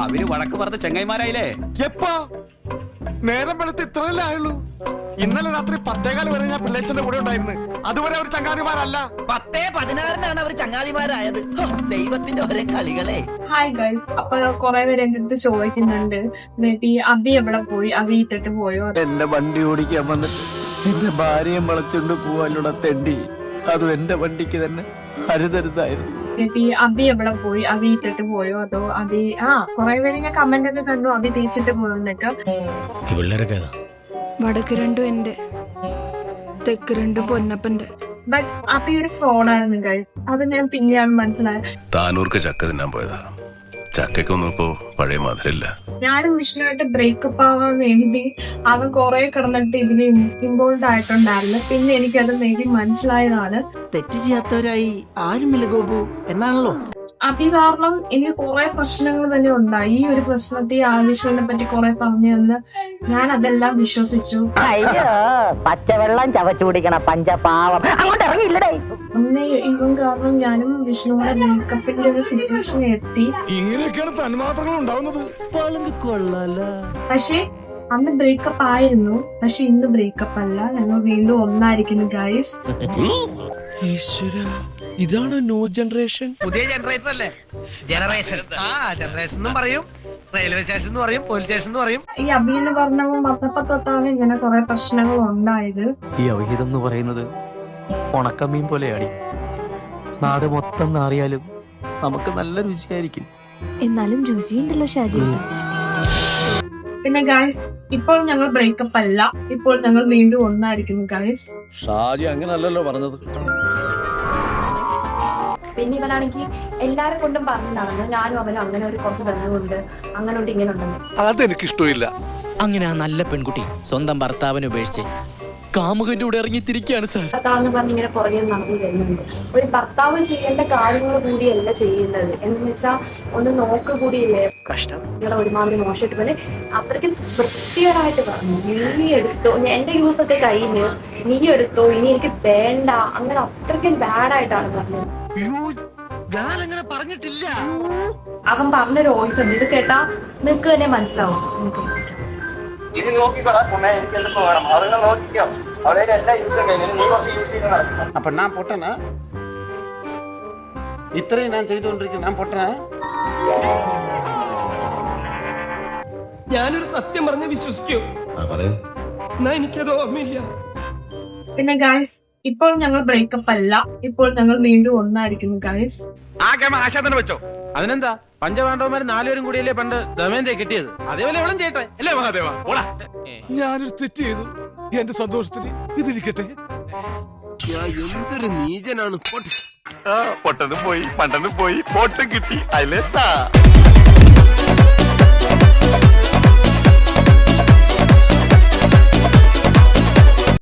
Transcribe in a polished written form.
അവര് വഴക്ക് പറഞ്ഞ ചെങ്ങൈമാരായില്ലേ? എപ്പോ നേരം വെളുത്ത് ഇത്രയല്ലേ ആയുള്ളൂ? ഇന്നലെ രാത്രി 10:15 വരെ ഞാൻ പിള്ളേച്ചന്റെ കൂടെ ഉണ്ടായിരുന്നു. അതുവരെ അവർ ചങ്ങാതിമാരല്ല. 10:16 അവർ ചങ്ങാതിമാരായത്. ദൈവത്തിന്റെ ഒരേ കളികളെ. ഹായ് ഗൈസ്, അപ്പൊ കൊറേ പേര് എന്റെ അടുത്ത് ചോദിക്കുന്നുണ്ട്, അബി എവിടെ പോയി, അബി ഇട്ടിട്ട് പോയോ? എന്റെ വണ്ടി ഓടിക്കാൻ വന്നിട്ട് എന്റെ ഭാര്യയെ വളച്ചോണ്ട് പോവാനുള്ള തെണ്ടി, അതും എന്റെ വണ്ടിക്ക് തന്നെ അരുതരുതായിരുന്നു. അബി എവിടെ പോയി, അബി ഇട്ടിട്ട് പോയോ? അതോ അബി കൊറേ പേര് ഞാൻ കമന്റ് ഒക്കെ കണ്ടു അബി തേച്ചിട്ട് പോയെന്നൊക്കെ. വടക്ക് രണ്ടും എന്റെ, തെക്ക് രണ്ടും പൊന്നപ്പന്റെ. ബട്ട് അബി ഒരു ഫ്രോഡായിരുന്നു ഗൈസ്. അത് ഞാൻ പിന്നെയാണ് മനസ്സിലായത്. താനൂർക്ക് ചക്ക തിന്നാൻ പോയതാ. ചക്കൊന്നും ഇപ്പോ പഴയ മാതിരില്ല. ഞാനും വിഷ്ണുവായിട്ട് ബ്രേക്കപ്പ് ആവാൻ വേണ്ടി അവൻ കുറെ കിടന്നിട്ട് ഇതിന് ഇൻവോൾവ് ആയിട്ടുണ്ടായിരുന്നു. പിന്നെ എനിക്കത് നേടി മനസ്സിലായതാണ്. തെറ്റ് ചെയ്യാത്തവരായി ആരുമില്ല ഗോപു എന്നാണല്ലോ. അബി കാരണം എനിക്ക് കുറെ പ്രശ്നങ്ങൾ തന്നെ ഉണ്ടായി. ഈ ഒരു പ്രശ്നത്തെ ആവശ്യത്തിനെ പറ്റി കുറെ പറഞ്ഞു തന്ന് ഞാൻ അതെല്ലാം വിശ്വസിച്ചു. പച്ചവെള്ളം ചവച്ചു കുടിക്കണ പഞ്ചപാവം അങ്ങോട്ട് ഇറങ്ങിയില്ലടേ. അന്ന് ഇവൻ കാരണം ഞാനും വിഷ്ണുവിടെ ബ്രേക്കപ്പിന്റെ ഒരു സിറ്റുവേഷൻ എത്തി. ഇങ്ങനെയൊക്കെയാണ് തന്മാത്രകൾ ഉണ്ടാവുന്നത്. പക്ഷെ അന്ന് ബ്രേക്കപ്പ് ആയിരുന്നു, പക്ഷെ ഇന്ന് ബ്രേക്കപ്പ് അല്ല. ഞങ്ങൾ വീണ്ടും ഒന്നായിരിക്കുന്നു ഗൈസ്. ഇതാണ് ന്യൂ ജനറേഷൻ. പുതിയ ജനറേറ്റർ അല്ലേ? ജനറേഷൻ ജനറേഷൻ എന്നും പറയും, റെയിൽവേ സ്റ്റേഷൻ എന്ന് പറയും, പോലീസ് സ്റ്റേഷൻ എന്ന് പറയും. ഈ അബി എന്ന് പറഞ്ഞപ്പോൾ വന്നപ്പോ തൊട്ടാണ് ഇങ്ങനെ കുറെ പ്രശ്നങ്ങൾ ഉണ്ടായത്. ഈ അവിഹിതം എന്ന് പറയുന്നത് ഉണക്കമീൻ പോലെയാടി. നാട് മൊത്തം നാറിയാലും നമുക്ക് നല്ല രുചിയായിരിക്കും. എന്നാലും രുചിയുണ്ടല്ലോ ഷാജി. പിന്നെ ഗൈസ്, ഇപ്പോൾ ഞങ്ങൾ ബ്രേക്കപ്പ് അല്ല, ഇപ്പോൾ ഞങ്ങൾ വീണ്ടും ഒന്നായിരിക്കുന്നു ഗൈസ്. ഷാജി അങ്ങനല്ലല്ലോ പറഞ്ഞത്. പിന്നെ ഇവനാണെങ്കിൽ എല്ലാരും കൊണ്ടും പറഞ്ഞു നടന്നു ഞാനും അവനും അങ്ങനെ ഒരു കുറച്ച് ബന്ധമുണ്ട്, അങ്ങനെ ഉണ്ട്, ഇങ്ങനെ ഉണ്ടെന്ന്. അതെനിക്ക് ഇഷ്ടമില്ല. അങ്ങനെ ആ നല്ല പെൺകുട്ടി സ്വന്തം ഭർത്താവിനെ ഉപേക്ഷിച്ച് കാമുകന്റെ കൂടെ ഇറങ്ങിത്തിരിക്കുകയാണ് സാർ. ഭർത്താവെന്ന് പറഞ്ഞ് ഇങ്ങനെ പുറകെ നടന്നു വരുന്നുണ്ട്. ഒരു ഭർത്താവ് ചെയ്യേണ്ട കാര്യങ്ങൾ കൂടിയല്ല ചെയ്യുന്നത്. എന്ന് വെച്ചാൽ ഒന്ന് നോക്ക് കൂടിയില്ലേ. കഷ്ടം. നിങ്ങളെ ഒരുമാതിരി മോശമായിട്ട് പോലെ അത്രയ്ക്ക് വൃത്തികരമായിട്ട് പറഞ്ഞു, നീ എടുത്തോ, എന്റെ യൂസ് ഒക്കെ കയ്യില്, നീ എടുത്തോ, ഇനി എനിക്ക് വേണ്ട, അങ്ങനെ അത്രയ്ക്കും ബാഡായിട്ടാണ് പറഞ്ഞത്. ഞാനങ്ങനെ പറഞ്ഞിട്ടില്ല. അവൻ പറഞ്ഞൊരു വോയിസ് ഉണ്ട്, ഇത് കേട്ടാ നിനക്ക് തന്നെ മനസ്സിലാവും. അപ്പൊ ഞാൻ പൊട്ടനാ? ഇത്രയും ഞാൻ ചെയ്തുകൊണ്ടിരിക്കും, ഞാൻ പൊട്ടനാ? ഞാനൊരു സത്യം പറഞ്ഞ് വിശ്വസിക്കൂ. എന്നാ എനിക്കത് ഓർമ്മയില്ല. പിന്നെ ഗൈസ്, ഇപ്പോൾ ഞങ്ങൾ ബ്രേക്കപ്പ് അല്ല, ഇപ്പോൾ ഞങ്ങൾ വീണ്ടും ഒന്നായിരിക്കുന്നു ഗൈസ്. ആ ഗെയിം ആശാ തന്നെ വെച്ചോ. അതിനെന്താ, പഞ്ചപാണ്ഡവന്മാര് 4 പേരും കൂടിയല്ലേ പണ്ട് ദമയന്തിയെ കിട്ടിയത്? അതേപോലെ എവളും ചെയ്യട്ടെ അല്ലേ മഹാദേവ? ഞാനൊരു തെറ്റ് ചെയ്തു. എന്റെ സന്തോഷത്തിന് ഇതിരിക്കട്ടെ. എന്തൊരു നീചനാണ്. പൊട്ടനും പോയി, പണ്ടനും പോയി, പോട്ടും കിട്ടി. അതിലേത്താ